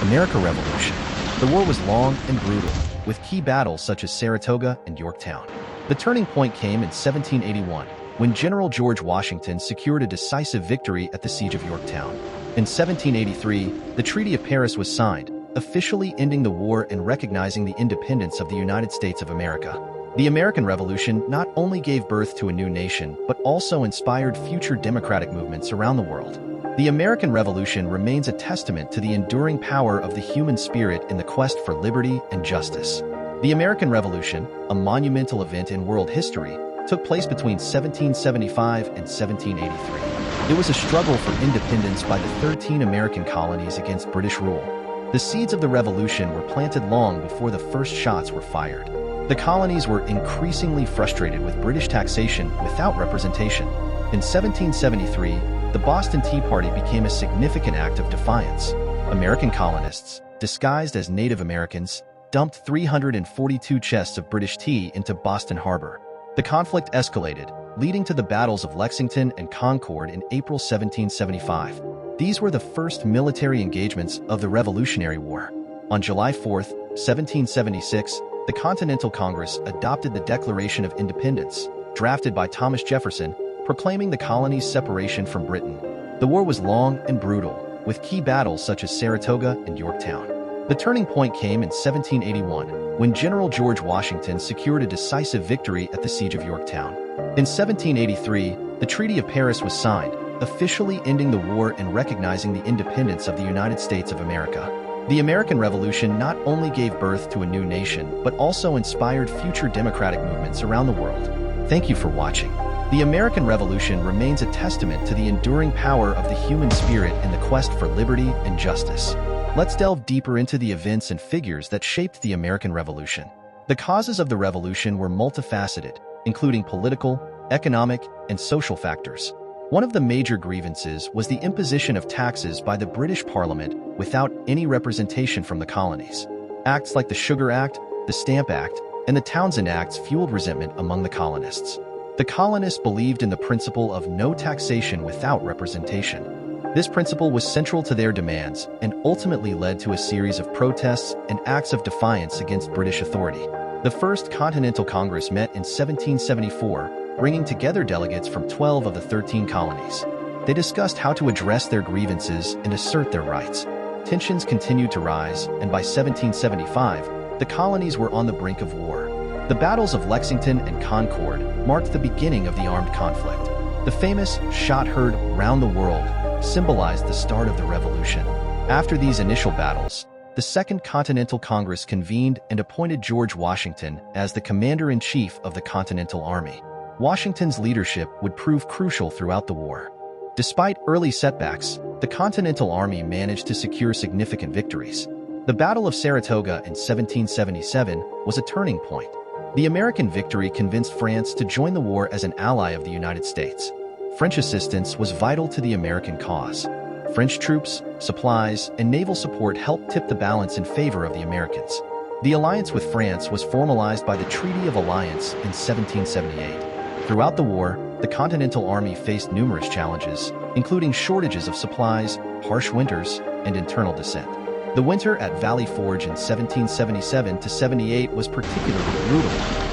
American Revolution. The war was long and brutal, with key battles such as Saratoga and Yorktown. The turning point came in 1781, when General George Washington secured a decisive victory at the Siege of Yorktown. In 1783, the Treaty of Paris was signed, officially ending the war and recognizing the independence of the United States of America. The American Revolution not only gave birth to a new nation, but also inspired future democratic movements around the world. The American Revolution remains a testament to the enduring power of the human spirit in the quest for liberty and justice. The American Revolution, a monumental event in world history, took place between 1775 and 1783. It was a struggle for independence by the 13 American colonies against British rule. The seeds of the revolution were planted long before the first shots were fired. The colonies were increasingly frustrated with British taxation without representation. In 1773, the Boston Tea Party became a significant act of defiance. American colonists, disguised as Native Americans, dumped 342 chests of British tea into Boston Harbor. The conflict escalated, leading to the battles of Lexington and Concord in April 1775. These were the first military engagements of the Revolutionary War. On July 4, 1776, the Continental Congress adopted the Declaration of Independence, drafted by Thomas Jefferson, proclaiming the colony's separation from Britain. The war was long and brutal, with key battles such as Saratoga and Yorktown. The turning point came in 1781, when General George Washington secured a decisive victory at the Siege of Yorktown. In 1783, the Treaty of Paris was signed, officially ending the war and recognizing the independence of the United States of America. The American Revolution not only gave birth to a new nation, but also inspired future democratic movements around the world. Thank you for watching. The American Revolution remains a testament to the enduring power of the human spirit in the quest for liberty and justice. Let's delve deeper into the events and figures that shaped the American Revolution. The causes of the revolution were multifaceted, including political, economic, and social factors. One of the major grievances was the imposition of taxes by the British Parliament without any representation from the colonies. Acts like the Sugar Act, the Stamp Act, and the Townshend Acts fueled resentment among the colonists. The colonists believed in the principle of no taxation without representation. This principle was central to their demands and ultimately led to a series of protests and acts of defiance against British authority. The First Continental Congress met in 1774, bringing together delegates from 12 of the 13 colonies. They discussed how to address their grievances and assert their rights. Tensions continued to rise, and by 1775, the colonies were on the brink of war. The battles of Lexington and Concord marked the beginning of the armed conflict. The famous "shot heard round the world" symbolized the start of the revolution. After these initial battles, the Second Continental Congress convened and appointed George Washington as the commander-in-chief of the Continental Army. Washington's leadership would prove crucial throughout the war. Despite early setbacks, the Continental Army managed to secure significant victories. The Battle of Saratoga in 1777 was a turning point. The American victory convinced France to join the war as an ally of the United States. French assistance was vital to the American cause. French troops, supplies, and naval support helped tip the balance in favor of the Americans. The alliance with France was formalized by the Treaty of Alliance in 1778. Throughout the war, the Continental Army faced numerous challenges, including shortages of supplies, harsh winters, and internal dissent. The winter at Valley Forge in 1777–78 was particularly brutal,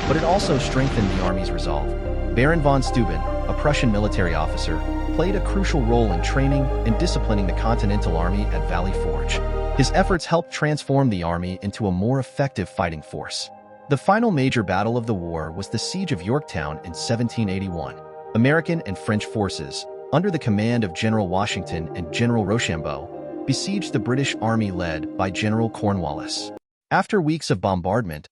but it also strengthened the Army's resolve. Baron von Steuben, a Prussian military officer, played a crucial role in training and disciplining the Continental Army at Valley Forge. His efforts helped transform the Army into a more effective fighting force. The final major battle of the war was the Siege of Yorktown in 1781. American and French forces, under the command of General Washington and General Rochambeau, besieged the British Army led by General Cornwallis. After weeks of bombardment,